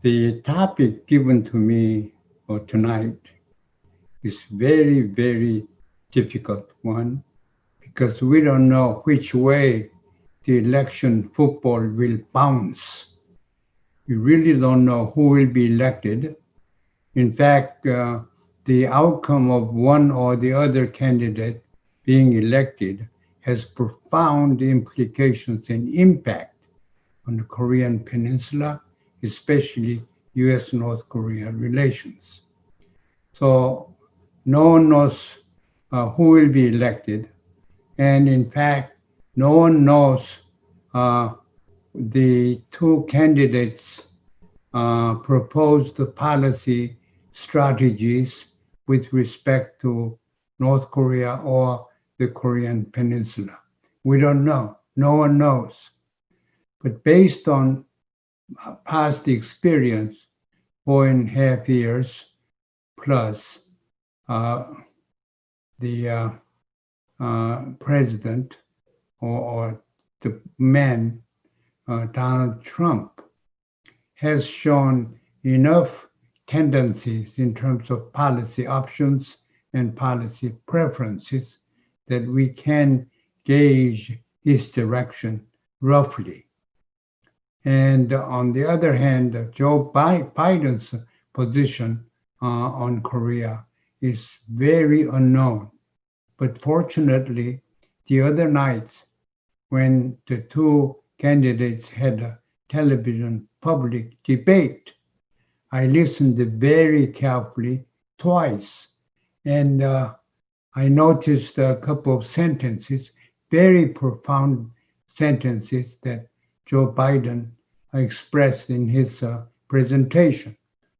The topic given to me for tonight is very, very difficult one because we don't know which way the election football will bounce. We really don't know who will be elected. In fact, the outcome of one or the other candidate being elected has profound implications and impact on the Korean Peninsula, especially US North Korea relations. So no one knows who will be elected. And in fact, no one knows uh, the two candidates' proposed policy strategies with respect to North Korea or the Korean Peninsula. We don't know. No one knows. But based on past experience, 4.5 years plus, uh, the president or the man, Donald Trump, has shown enough tendencies in terms of policy options and policy preferences that we can gauge his direction roughly. And on the other hand, Joe Biden's position on Korea is very unknown. But fortunately, the other night, when the two candidates had a television public debate, I listened very carefully twice, and I noticed a couple of sentences, very profound sentences that Joe Biden expressed in his presentation.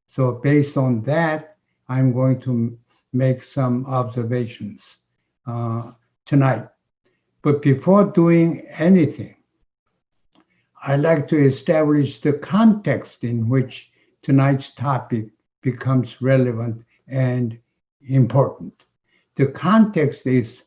So based on that, I'm going to make some observations tonight. But before doing anything, I'd like to establish the context in which tonight's topic becomes relevant and important. The context is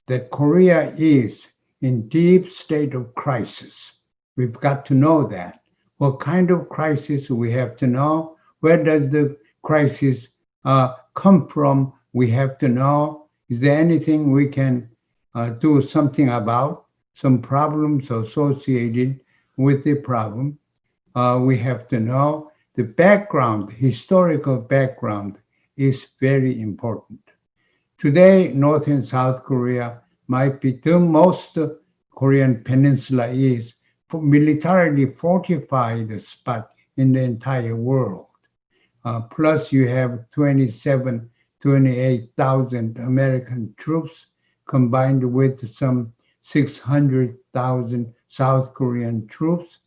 that Korea is in deep state of crisis. We've got to know that. What kind of crisis we have to know? Where does the crisis come from? We have to know. Is there anything we can do something about? Some problems associated with the problem? We have to know. The background, historical background, is very important. Today, North and South Korea might be the most Korean peninsula is militarily fortified spot in the entire world. Plus, you have 28,000 American troops combined with some 600,000 South Korean troops.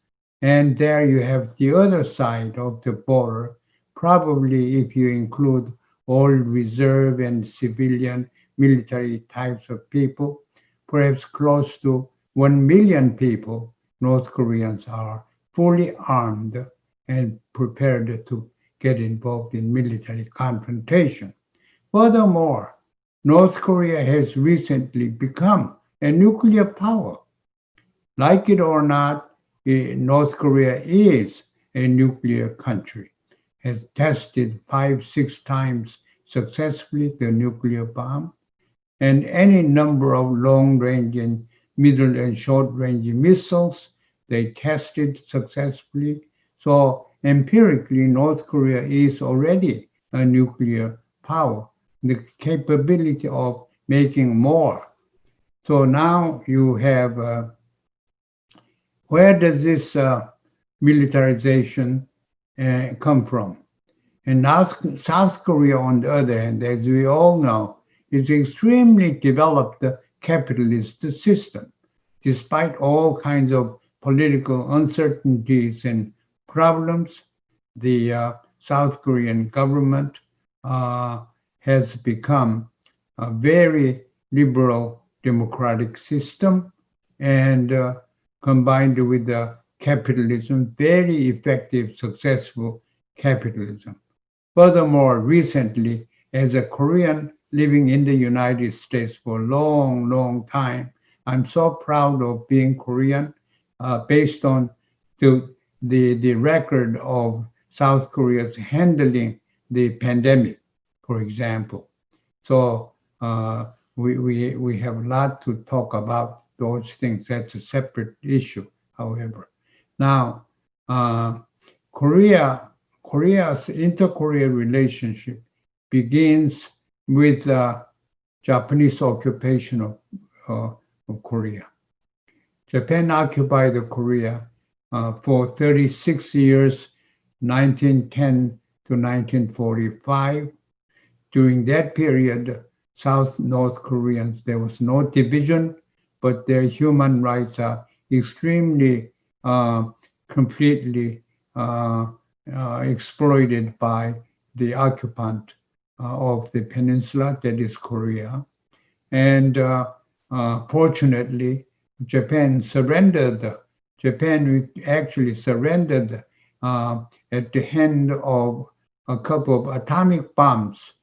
And there you have the other side of the border, probably if you include all reserve and civilian military types of people, perhaps close to 1 million people, North Koreans are fully armed and prepared to get involved in military confrontation. Furthermore, North Korea has recently become a nuclear power. Like it or not, North Korea is a nuclear country, has tested 5, 6 times successfully the nuclear bomb, and any number of long-range and middle and short-range missiles they tested successfully. So empirically, North Korea is already a nuclear power, the capability of making more. So now you have, where does this militarization come from? And now South Korea, on the other hand, as we all know, is extremely developed capitalist system. Despite all kinds of political uncertainties and problems, the South Korean government has become a very liberal democratic system and combined with the capitalism, very effective, successful capitalism. Furthermore, recently, as a Korean living in the United States for a long, long time, I'm so proud of being Korean based on the record of South Korea's handling the pandemic, for example. So we have a lot to talk about those things. That's a separate issue, however. Now, Korea's inter-Korea relationship begins with Japanese occupation of Korea. Japan occupied Korea for 36 years, 1910 to 1945. During that period, South-North Koreans, there was no division, but their human rights are extremely, completely exploited by the occupant of the peninsula, that is Korea. And fortunately, Japan actually surrendered at the hand of a couple of atomic bombs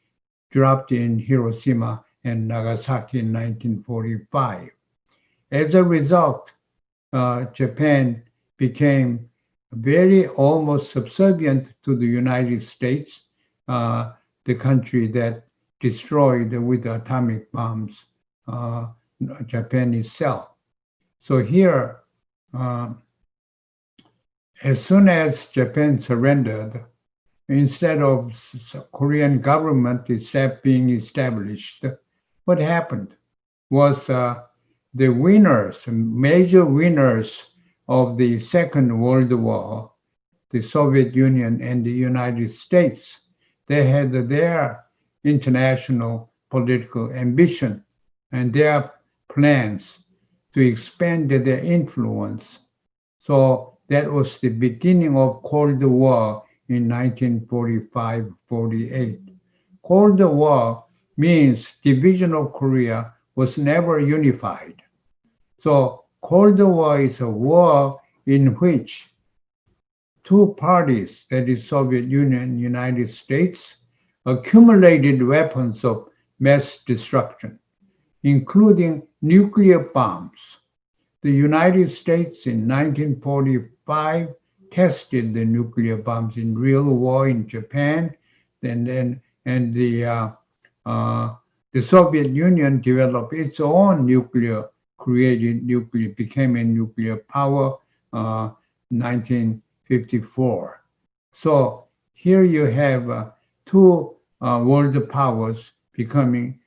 dropped in Hiroshima and Nagasaki in 1945. As a result, Japan became very almost subservient to the United States, the country that destroyed with atomic bombs Japan itself. So here, as soon as Japan surrendered, instead of Korean government being established, what happened was the winners, major winners of the Second World War, the Soviet Union and the United States, they had their international political ambition and their plans to expand their influence. So that was the beginning of Cold War in 1945-48. Cold War means division of Korea was never unified. So Cold War is a war in which two parties, that is Soviet Union and United States, accumulated weapons of mass destruction, including nuclear bombs. The United States in 1945 tested the nuclear bombs in real war in Japan, and the Soviet Union developed its own became a nuclear power, 1954. So here you have two world powers becoming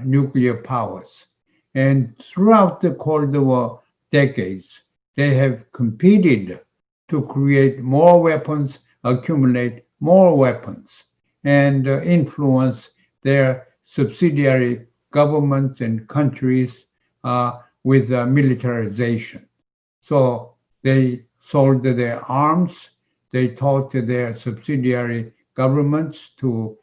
nuclear powers. And throughout the Cold War decades, they have competed to create more weapons, accumulate more weapons, and influence their subsidiary governments and countries with militarization. So they sold their arms, they taught their subsidiary governments to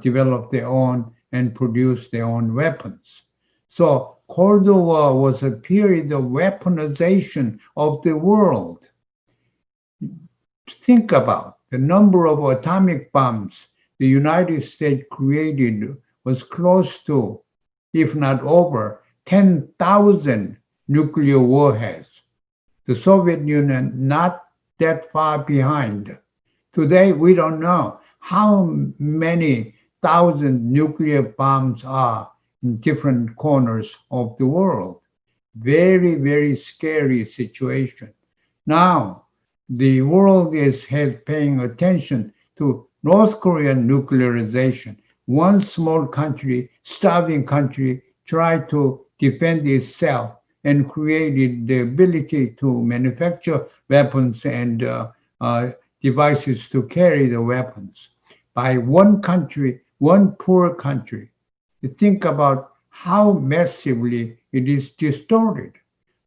develop their own and produce their own weapons. So Cold War was a period of weaponization of the world. Think about the number of atomic bombs the United States created was close to, if not over, 10,000 nuclear warheads. The Soviet Union not that far behind. Today, we don't know how many thousand nuclear bombs are in different corners of the world. Very, very scary situation. Now, the world is paying attention to North Korean nuclearization. One small country, starving country, tried to defend itself and created the ability to manufacture weapons and devices to carry the weapons by one country, one poor country. You think about how massively it is distorted.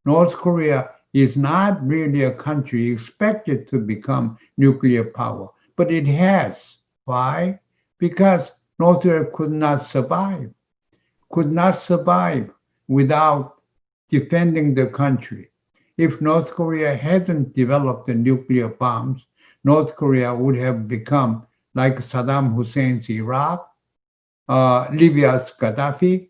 North Korea is not really a country expected to become nuclear power, but it has. Why? Because North Korea could not survive without defending the country. If North Korea hadn't developed the nuclear bombs, North Korea would have become like Saddam Hussein's Iraq, Libya's Gaddafi.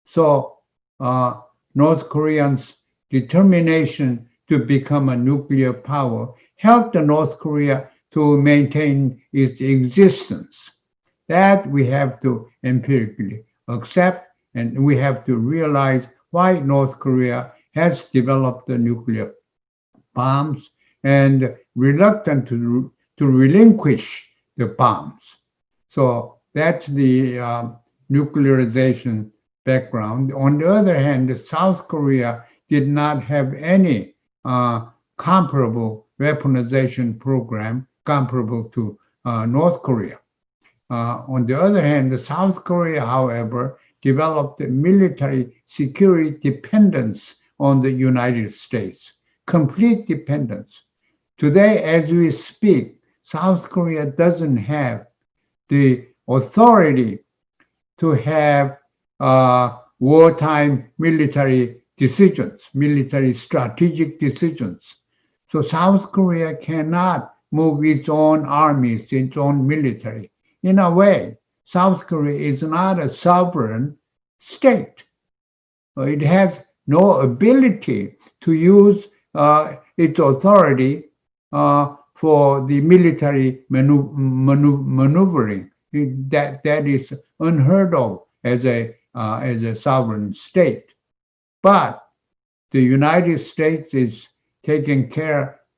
So North Koreans' determination to become a nuclear power helped North Korea to maintain its existence. That we have to empirically accept, and we have to realize why North Korea has developed the nuclear bombs and reluctant to relinquish the bombs. So that's the nuclearization background. On the other hand, South Korea did not have any comparable weaponization program comparable to North Korea. On the other hand, South Korea, however, developed military security dependence on the United States, complete dependence. Today, as we speak, South Korea doesn't have the authority to have wartime military decisions, military strategic decisions. So South Korea cannot move its own armies, its own military. In a way, South Korea is not a sovereign state. It has no ability to use its authority for the military maneuvering. That is unheard of as a sovereign state. But the United States is taking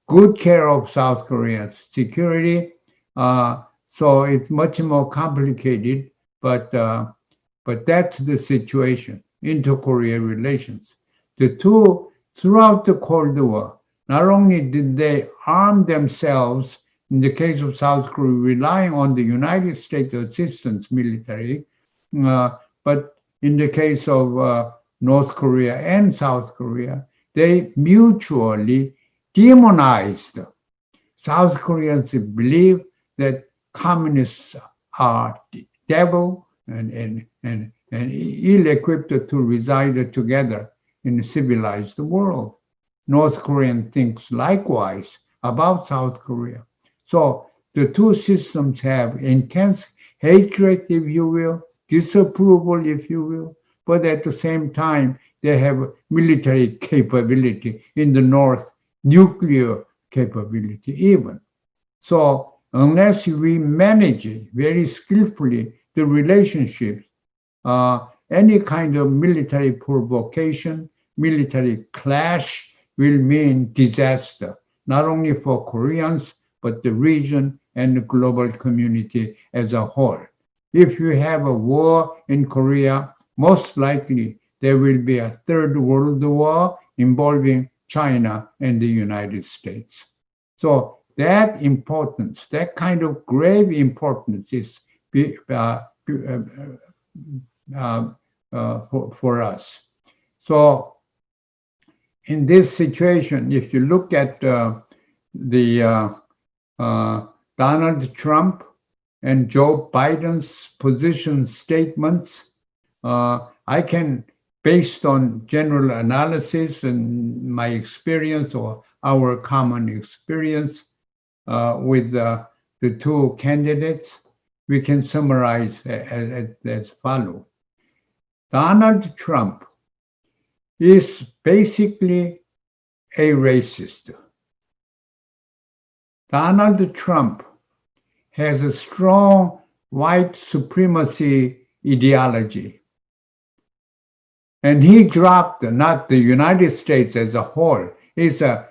good care of South Korea's security. So it's much more complicated, but that's the situation. Inter-Korea relations. The two, throughout the Cold War, not only did they arm themselves, in the case of South Korea, relying on the United States assistance military, but in the case of North Korea and South Korea, they mutually demonized. South Koreans believe that communists are devil and ill-equipped to reside together in a civilized world. North Korean thinks likewise about South Korea. So the two systems have intense hatred, if you will, disapproval, if you will, but at the same time, they have military capability in the North, nuclear capability even. So unless we manage it very skillfully, the relationships, any kind of military provocation, military clash will mean disaster, not only for Koreans, but the region and the global community as a whole. If you have a war in Korea, most likely there will be a third world war involving China and the United States. So that importance, that kind of grave importance is for us. So in this situation, if you look at Donald Trump and Joe Biden's position statements, I can, based on general analysis and my experience or our common experience with the two candidates, we can summarize as follows. Donald Trump is basically a racist. Donald Trump has a strong white supremacy ideology. And he dropped, not the United States as a whole, is a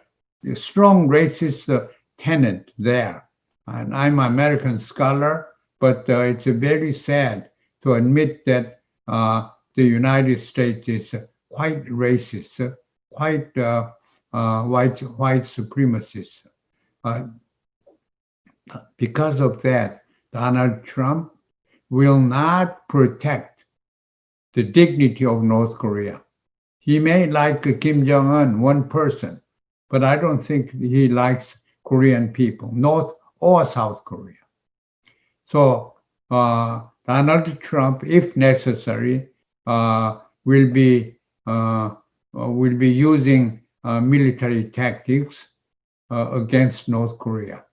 strong racist tenet there. And I'm an American scholar, but it's very sad to admit that the United States is quite racist, quite white supremacist. Because of that, Donald Trump will not protect the dignity of North Korea. He may like Kim Jong-un, one person, but I don't think he likes Korean people, North or South Korea. So Donald Trump, if necessary, will be using military tactics against North Korea.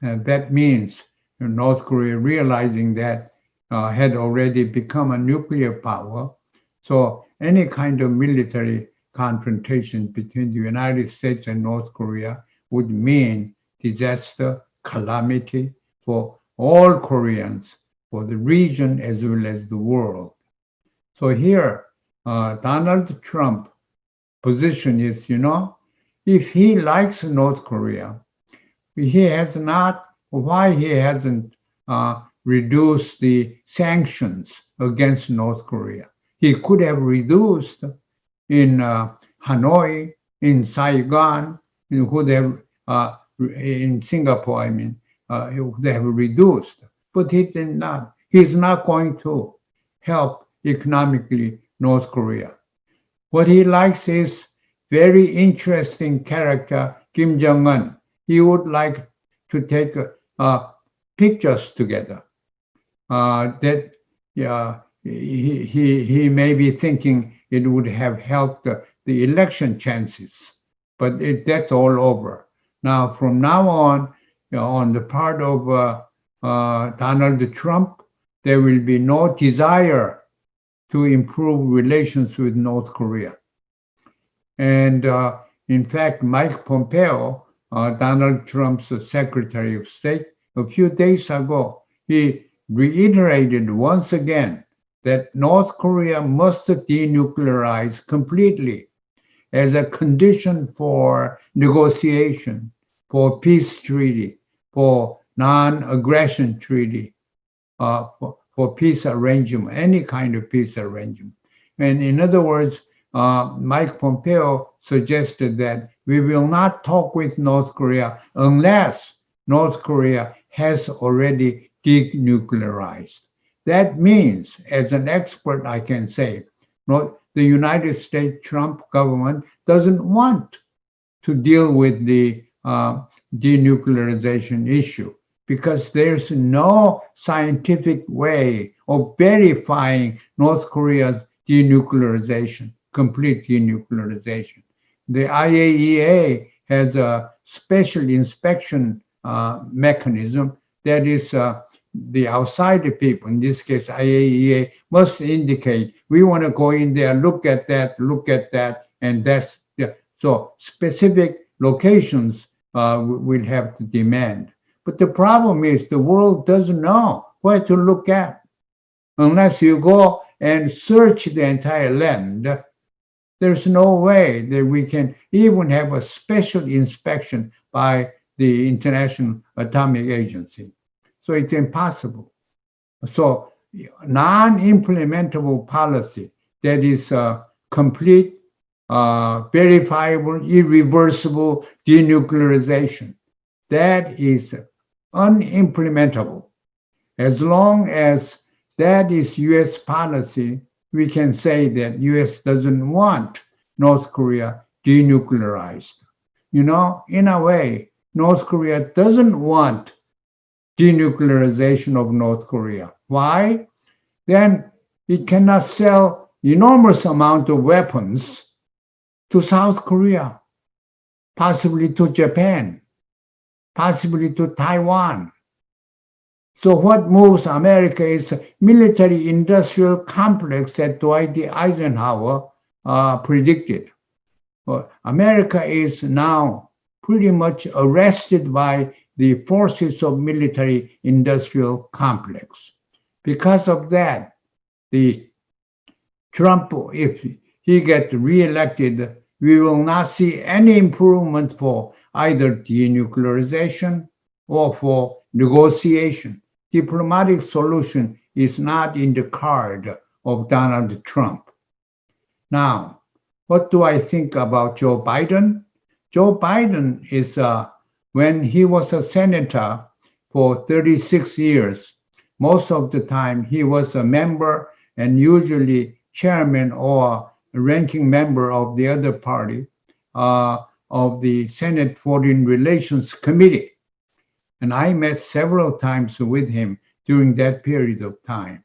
And that means North Korea realizing that had already become a nuclear power. So any kind of military confrontation between the United States and North Korea would mean disaster, calamity for all Koreans, for the region as well as the world. So here, Donald Trump position is, if he likes North Korea, he has not, why he hasn't reduced the sanctions against North Korea. He could have reduced in Hanoi, in Saigon, he could have, in Singapore, I mean, he would have reduced, but he did not. He's not going to help economically North Korea. What he likes is very interesting character, Kim Jong-un. He would like to take pictures together. That he may be thinking it would have helped the election chances, but that's all over. Now, from now on the part of Donald Trump, there will be no desire to improve relations with North Korea. And in fact, Mike Pompeo, Donald Trump's Secretary of State, a few days ago, he reiterated once again that North Korea must denuclearize completely as a condition for negotiation, for peace treaty, for non-aggression treaty, for peace arrangement, any kind of peace arrangement. And in other words, Mike Pompeo suggested that we will not talk with North Korea unless North Korea has already denuclearized. That means, as an expert, I can say, the United States Trump government doesn't want to deal with the denuclearization issue because there's no scientific way of verifying North Korea's denuclearization, complete denuclearization. The IAEA has a special inspection mechanism that is the outside people, in this case IAEA, must indicate we want to go in there, look at that, and that's so specific locations will have to demand. But the problem is the world doesn't know where to look at unless you go and search the entire land. There's no way that we can even have a special inspection by the International Atomic Agency. So it's impossible. So non-implementable policy that is complete, verifiable, irreversible denuclearization, that is unimplementable. As long as that is U.S. policy, we can say that U.S. doesn't want North Korea denuclearized. In a way, North Korea doesn't want denuclearization of North Korea. Why? Then it cannot sell enormous amount of weapons to South Korea, possibly to Japan, possibly to Taiwan. So what moves America is a military-industrial complex that Dwight D. Eisenhower predicted. Well, America is now pretty much arrested by the forces of military-industrial complex. Because of that, the Trump, if he gets reelected, we will not see any improvement for either denuclearization or for negotiation. Diplomatic solution is not in the card of Donald Trump. Now, what do I think about Joe Biden? Joe Biden is, when he was a senator for 36 years, most of the time he was a member and usually chairman or ranking member of the other party of the Senate Foreign Relations Committee. And I met several times with him during that period of time.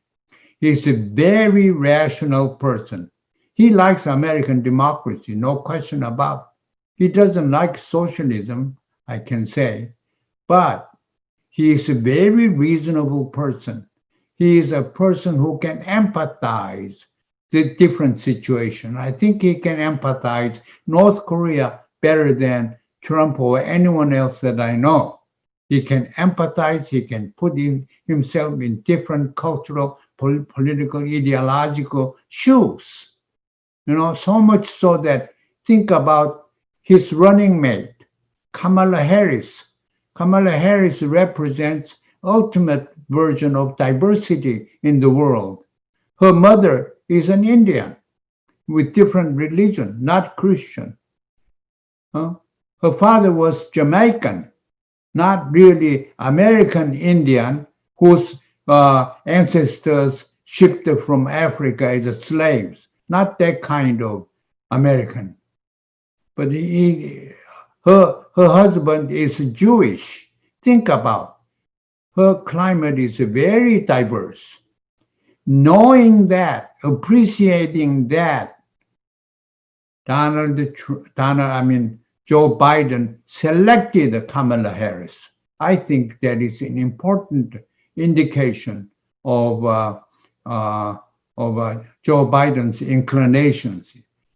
He's a very rational person. He likes American democracy, no question about it. He doesn't like socialism, I can say, but he is a very reasonable person. He is a person who can empathize the different situation. I think he can empathize North Korea better than Trump or anyone else that I know. He can empathize. He can put himself in different cultural, political, ideological shoes. So much so that think about his running mate, Kamala Harris. Kamala Harris represents ultimate version of diversity in the world. Her mother is an Indian with different religion, not Christian. Her father was Jamaican, not really American Indian, whose ancestors shipped from Africa as slaves. Not that kind of American. But her husband is Jewish. Think about her climate is very diverse. Knowing that, appreciating that, Joe Biden selected Kamala Harris. I think that is an important indication of Joe Biden's inclinations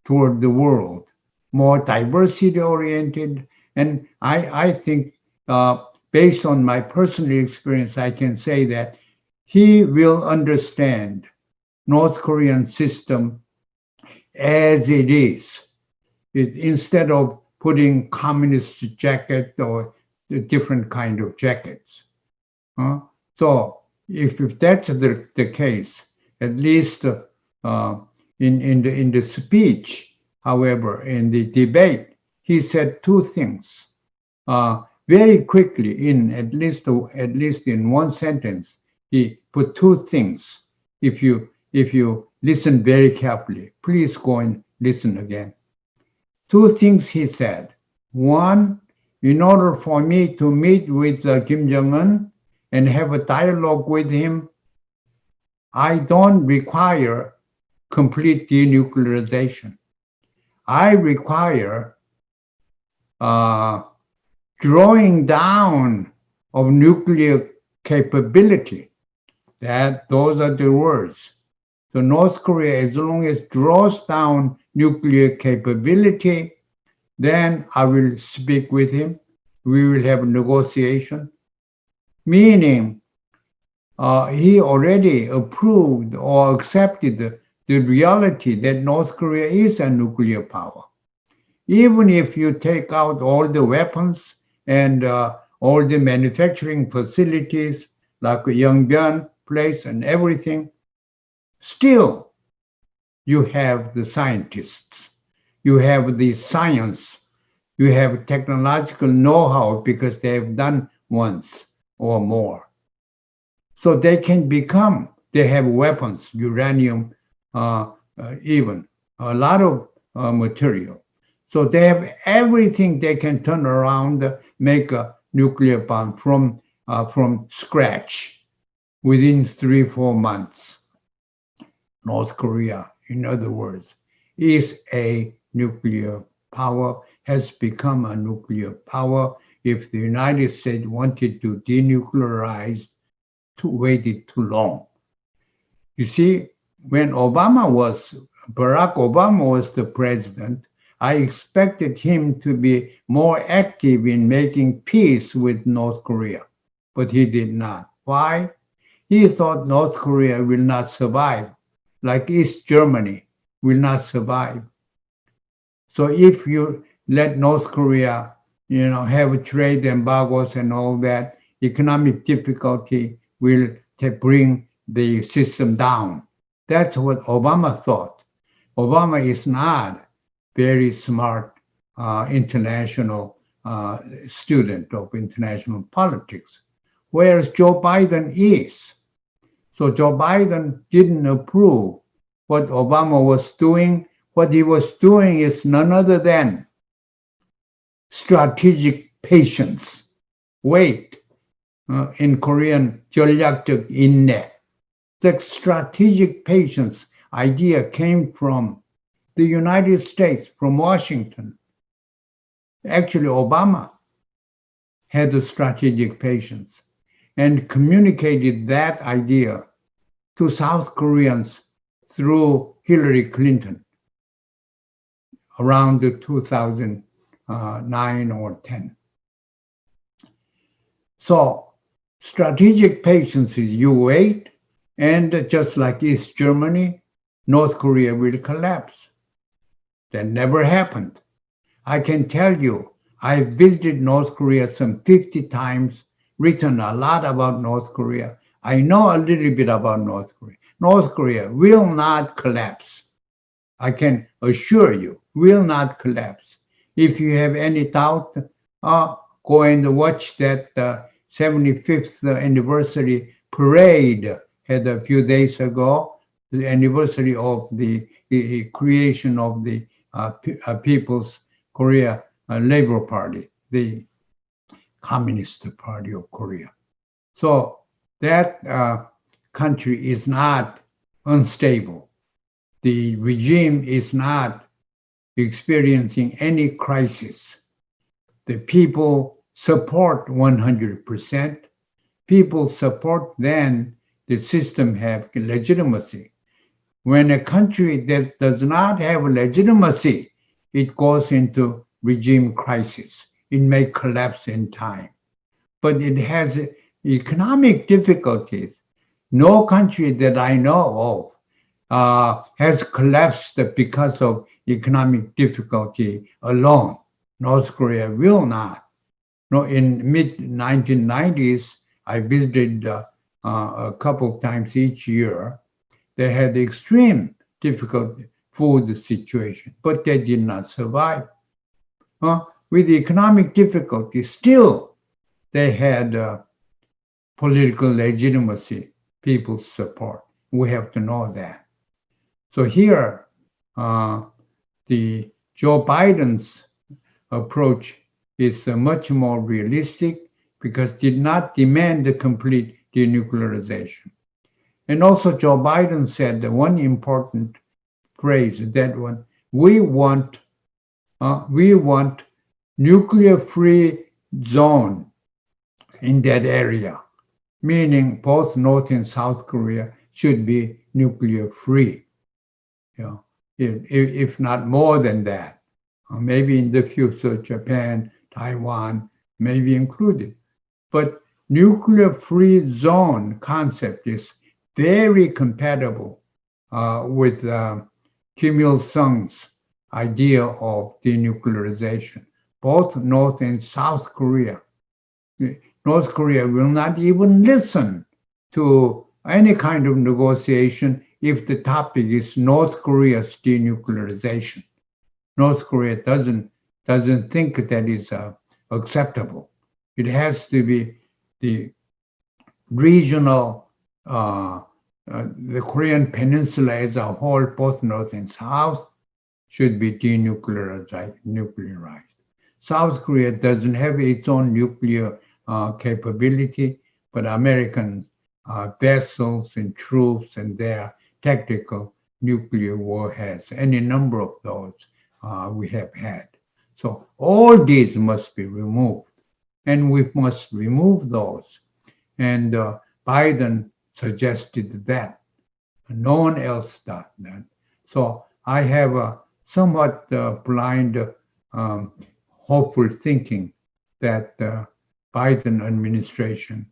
toward the world, more diversity oriented. And I think, based on my personal experience, I can say that he will understand North Korean system as it is. Instead of putting communist jacket or different kind of jackets. So if that's the case, at least in the speech, however, in the debate, he said two things very quickly. In at least in one sentence, he put two things. If you listen very carefully, please go and listen again. Two things he said. One, in order for me to meet with Kim Jong-un and have a dialogue with him, I don't require complete denuclearization. I require drawing down of nuclear capability. Those are the words. So North Korea, as long as draws down nuclear capability, then I will speak with him. We will have a negotiation. Meaning, he already approved or accepted the reality that North Korea is a nuclear power. Even if you take out all the weapons and all the manufacturing facilities like Yongbyon place and everything, still you have the scientists, you have the science, you have technological know-how because they have done once or more. So they have weapons, uranium, even a lot of material. So they have everything they can turn around, make a nuclear bomb from scratch within 3-4 months. North Korea, in other words, is a nuclear power, has become a nuclear power. If the United States wanted to denuclearize, waited too long. You see, when Barack Obama was the president, I expected him to be more active in making peace with North Korea, but he did not. Why? He thought North Korea will not survive, like East Germany will not survive. So if you let North Korea, have trade embargoes and all that, economic difficulty will bring the system down. That's what Obama thought. Obama is not very smart international student of international politics, whereas Joe Biden is. So Joe Biden didn't approve what Obama was doing. What he was doing is none other than strategic patience. Wait, in Korean, 전략적 인내. The strategic patience idea came from the United States, from Washington. Actually, Obama had the strategic patience and communicated that idea to South Koreans through Hillary Clinton around 2009 or 10. So strategic patience is you wait, and just like East Germany, North Korea will collapse. That never happened. I can tell you, I visited North Korea some 50 times, written a lot about North Korea. I know a little bit about North Korea. North Korea will not collapse. I can assure you, will not collapse. If you have any doubt, go and watch that 75th anniversary parade had a few days ago, the anniversary of the creation of the People's Korea Labor Party, the Communist Party of Korea. So that country is not unstable. The regime is not experiencing any crisis. The people support 100%. People support, then the system have legitimacy. When a country that does not have legitimacy, it goes into regime crisis. It may collapse in time. But it has economic difficulties. No country that I know of has collapsed because of economic difficulty alone. North Korea will not. No, in mid 1990s, I visited a couple of times each year. They had extreme difficult food situation, but they did not survive. With the economic difficulty, still they had political legitimacy, people's support. We have to know that. So here, the Joe Biden's approach is much more realistic because did not demand the complete denuclearization. And also Joe Biden said that one important phrase, that one, we want nuclear-free zone in that area, meaning both North and South Korea should be nuclear-free. You know, if not more than that, maybe in the future Japan, Taiwan may be included. But nuclear-free zone concept is very compatible with Kim Il-sung's idea of denuclearization. Both North and South Korea. North Korea will not even listen to any kind of negotiation if the topic is North Korea's denuclearization. North Korea doesn't think that is acceptable. It has to be the regional, the Korean peninsula as a whole, both North and South, should be denuclearized. South Korea doesn't have its own nuclear capability, but American vessels and troops and their tactical nuclear warheads, any number of those we have had. So all these must be removed, and we must remove those. And Biden suggested that. No one else does that. So I have a somewhat blind, hopeful thinking that the Biden administration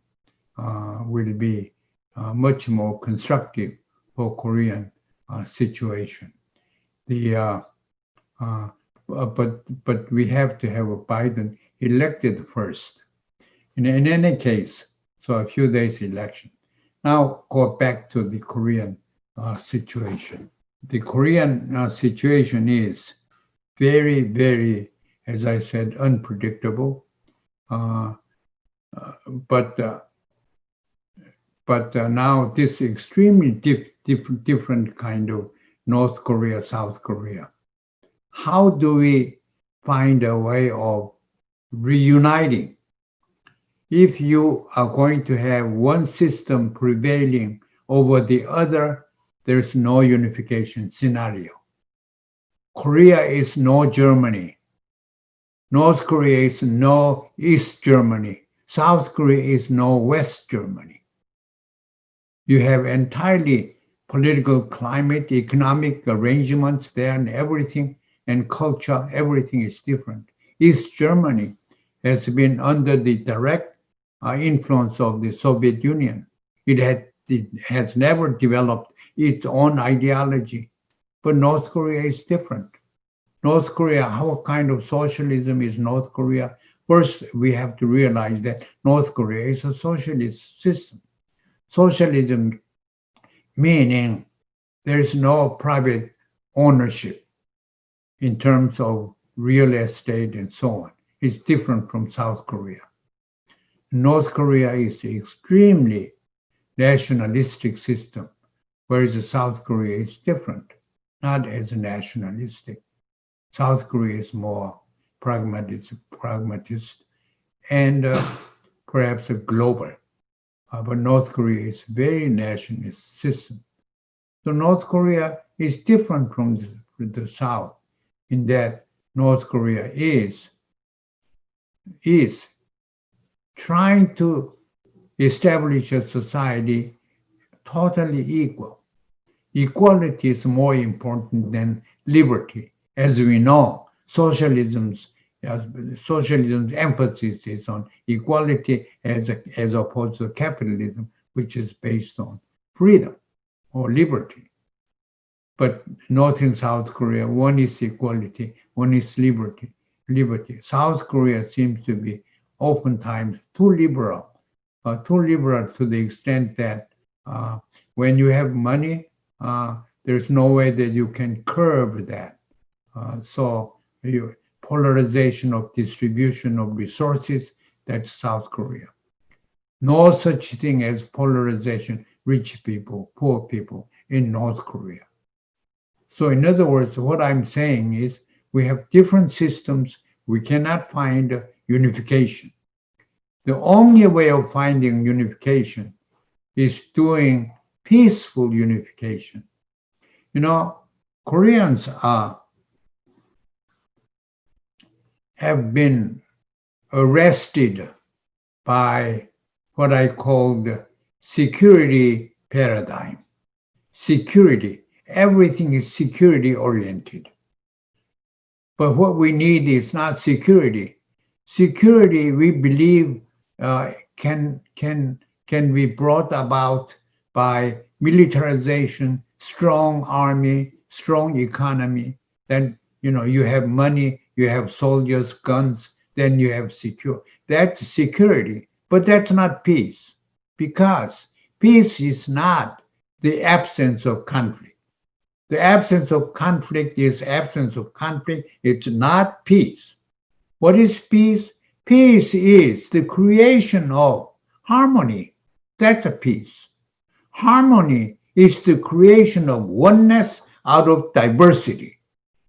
will be much more constructive for Korean situation. But we have to have a Biden elected first. In any case, so a few days election. Now go back to the Korean situation. The Korean situation is very, very, as I said, unpredictable. But now this extremely different kind of North Korea, South Korea. How do we find a way of reuniting? If you are going to have one system prevailing over the other, there's no unification scenario. Korea is no Germany. North Korea is no East Germany. South Korea is no West Germany. You have entirely political climate, economic arrangements there and everything, and culture, everything is different. East Germany has been under the direct influence of the Soviet Union. It has never developed its own ideology. But North Korea is different. North Korea, what kind of socialism is North Korea? First, we have to realize that North Korea is a socialist system. Socialism meaning there is no private ownership in terms of real estate and so on. It's different from South Korea. North Korea is an extremely nationalistic system, whereas South Korea is different, not as nationalistic. South Korea is more pragmatist and perhaps a global. But North Korea is very nationalist system. So North Korea is different from the South in that North Korea is trying to establish a society totally equal. Equality is more important than liberty. As we know, socialism's emphasis is on equality as opposed to capitalism, which is based on freedom or liberty. But North and South Korea, one is equality, one is liberty. South Korea seems to be oftentimes too liberal to the extent that when you have money, there's no way that you can curb that. So polarization of distribution of resources, that's South Korea. No such thing as polarization, rich people, poor people in North Korea. So in other words, what I'm saying is we have different systems. We cannot find unification. The only way of finding unification is doing peaceful unification. You know, Koreans have been arrested by what I call the security paradigm. Security. Everything is security oriented. But what we need is not security. Security, we believe, can be brought about by militarization, strong army, strong economy. Then you have money, you have soldiers, guns, then you have secure. That's security, but that's not peace, because peace is not the absence of conflict. The absence of conflict is absence of conflict. It's not peace. What is peace? Peace is the creation of harmony. That's a peace. Harmony is the creation of oneness out of diversity.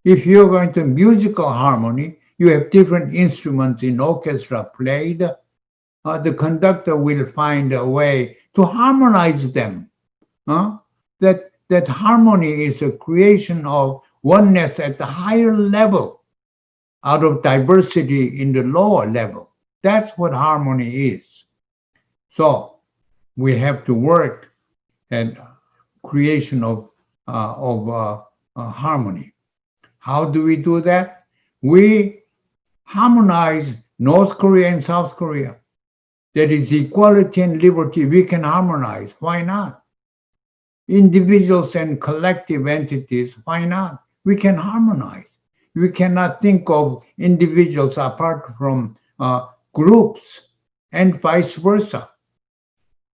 If you're going to musical harmony, you have different instruments in orchestra played. The conductor will find a way to harmonize them. That harmony is a creation of oneness at the higher level out of diversity in the lower level. That's what harmony is. So we have to work at creation of harmony. How do we do that? We harmonize North Korea and South Korea. That is equality and liberty. We can harmonize. Why not? Individuals and collective entities, why not? We can harmonize. We cannot think of individuals apart from groups and vice versa.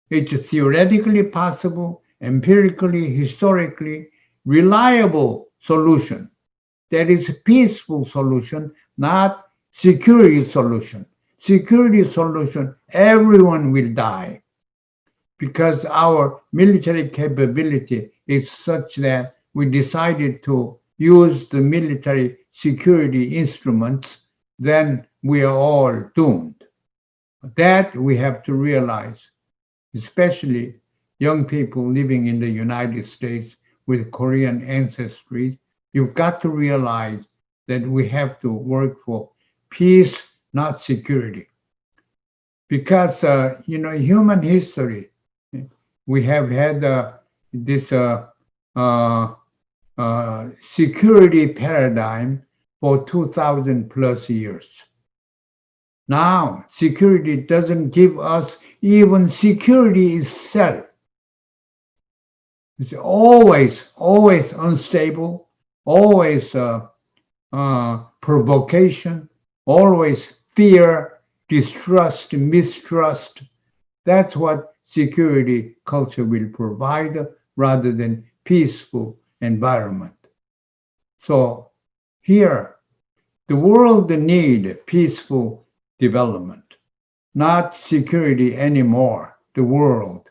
It's a theoretically possible, empirically, historically reliable solution. That is a peaceful solution, not security solution. Security solution, everyone will die, because our military capability is such that we decided to use the military security instruments, then we are all doomed. That we have to realize, especially young people living in the United States with Korean ancestry. You've got to realize that we have to work for peace, not security. Because, human history, we have had this security paradigm for 2,000 plus years. Now, security doesn't give us even security itself. It's always unstable, always provocation, always fear, distrust, mistrust. That's what security culture will provide rather than peaceful environment. So here, the world need peaceful development, not security anymore, the world.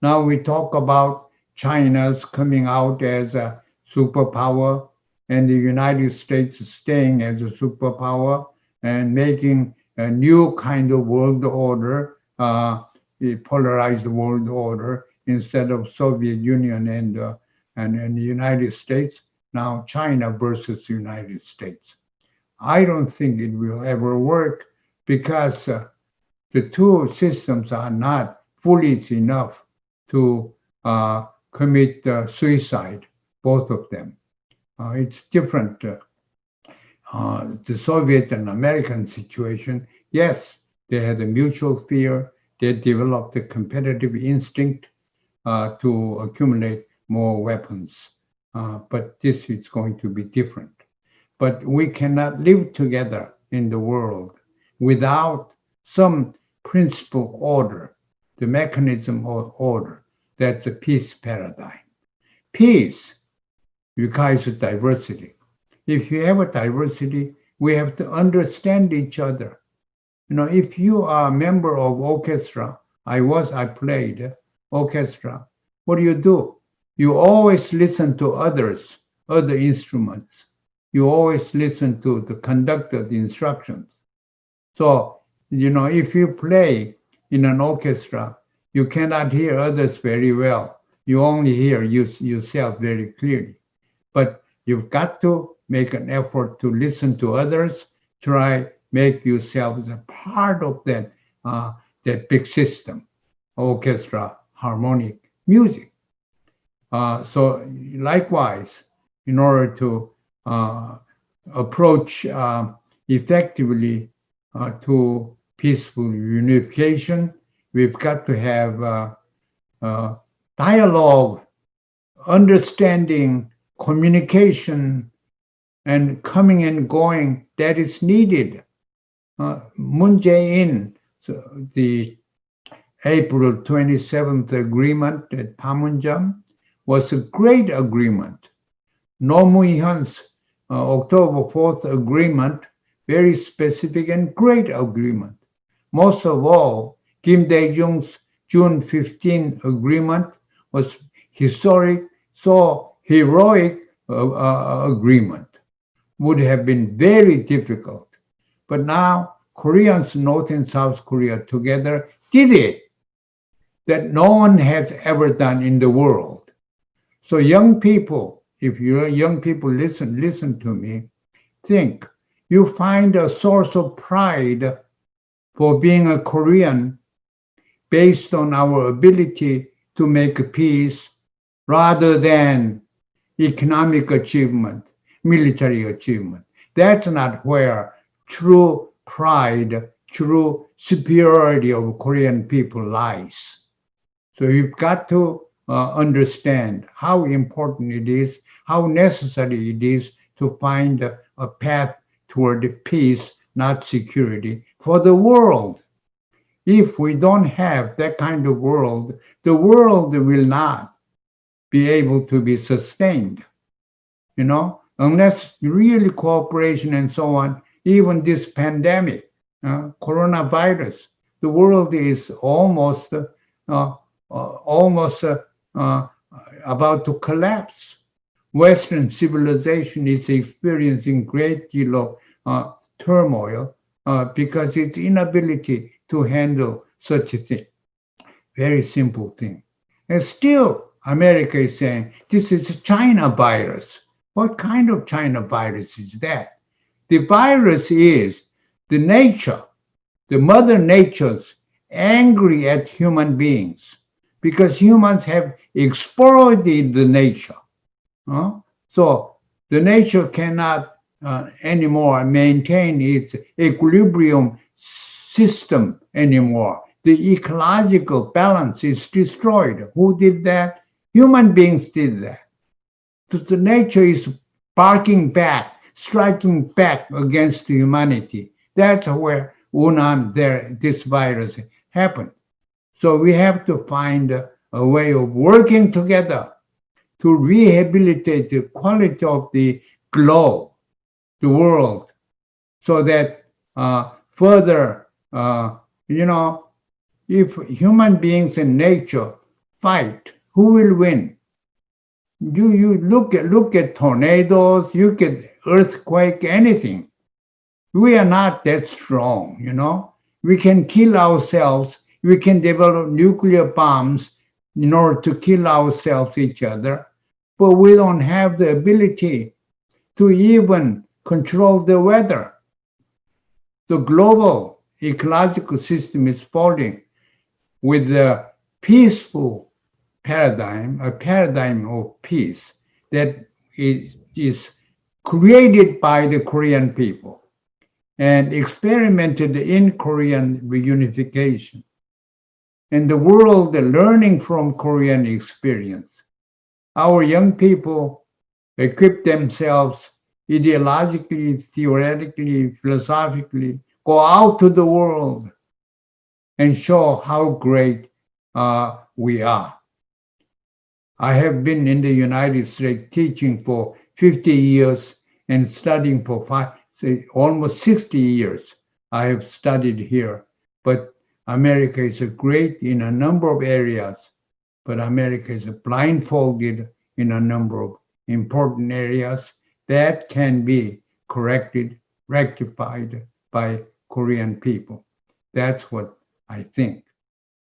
Now we talk about China's coming out as a superpower and the United States staying as a superpower and making a new kind of world order, a polarized world order instead of Soviet Union and the United States. Now China versus the United States. I don't think it will ever work because the two systems are not foolish enough to commit suicide, both of them. It's different. The Soviet and American situation, yes, they had a mutual fear. They developed a competitive instinct to accumulate more weapons. But this is going to be different. But we cannot live together in the world without some principle order, the mechanism of order. That's a peace paradigm. Peace requires diversity. If you have a diversity, we have to understand each other. You know, if you are a member of orchestra, I played orchestra. What do? You always listen to others, other instruments. You always listen to the conductor's instructions. So, you know, if you play in an orchestra, you cannot hear others very well. You only hear yourself very clearly. But you've got to make an effort to listen to others, try make yourself a part of that big system, orchestra, harmonic music. So likewise, in order to approach effectively to peaceful unification, we've got to have dialogue, understanding, communication, and coming and going that is needed. Moon Jae-in, so the April 27th agreement at Panmunjom was a great agreement. Roh Moo-hyun's October 4th agreement, very specific and great agreement. Most of all, Kim Dae-jung's June 15 agreement was historic, so heroic agreement. Would have been very difficult. But now Koreans, North and South Korea together did it that no one has ever done in the world. So young people, if you're young people, listen to me, think. You find a source of pride for being a Korean based on our ability to make peace rather than economic achievement, military achievement. That's not where true pride, true superiority of Korean people lies. So you've got to understand how important it is, how necessary it is to find a path toward peace, not security, for the world. If we don't have that kind of world, the world will not be able to be sustained, you know, unless really cooperation and so on. Even this pandemic, coronavirus, the world is almost about to collapse. Western civilization is experiencing great deal of turmoil because its inability to handle such a thing. Very simple thing. And still, America is saying this is a China virus. What kind of China virus is that? The virus is the nature, the mother nature's angry at human beings because humans have exploited the nature. So the nature cannot anymore maintain its equilibrium system anymore. The ecological balance is destroyed. Who did that? Human beings did that. So the nature is barking back, striking back against humanity. That's where this virus happened. So we have to find a way of working together to rehabilitate the quality of the globe, the world, so that further, if human beings and nature fight, who will win? You look at tornadoes, you get earthquake, anything. We are not that strong, We can kill ourselves. We can develop nuclear bombs in order to kill ourselves, each other, but we don't have the ability to even control the weather. The global ecological system is falling with a peaceful paradigm, a paradigm of peace that is created by the Korean people and experimented in Korean reunification. And the world learning from Korean experience. Our young people equip themselves ideologically, theoretically, philosophically, go out to the world and show how great we are. I have been in the United States teaching for 50 years and studying for almost 60 years. I have studied here, but America is great in a number of areas, but America is blindfolded in a number of important areas that can be corrected, rectified by Korean people. That's what I think.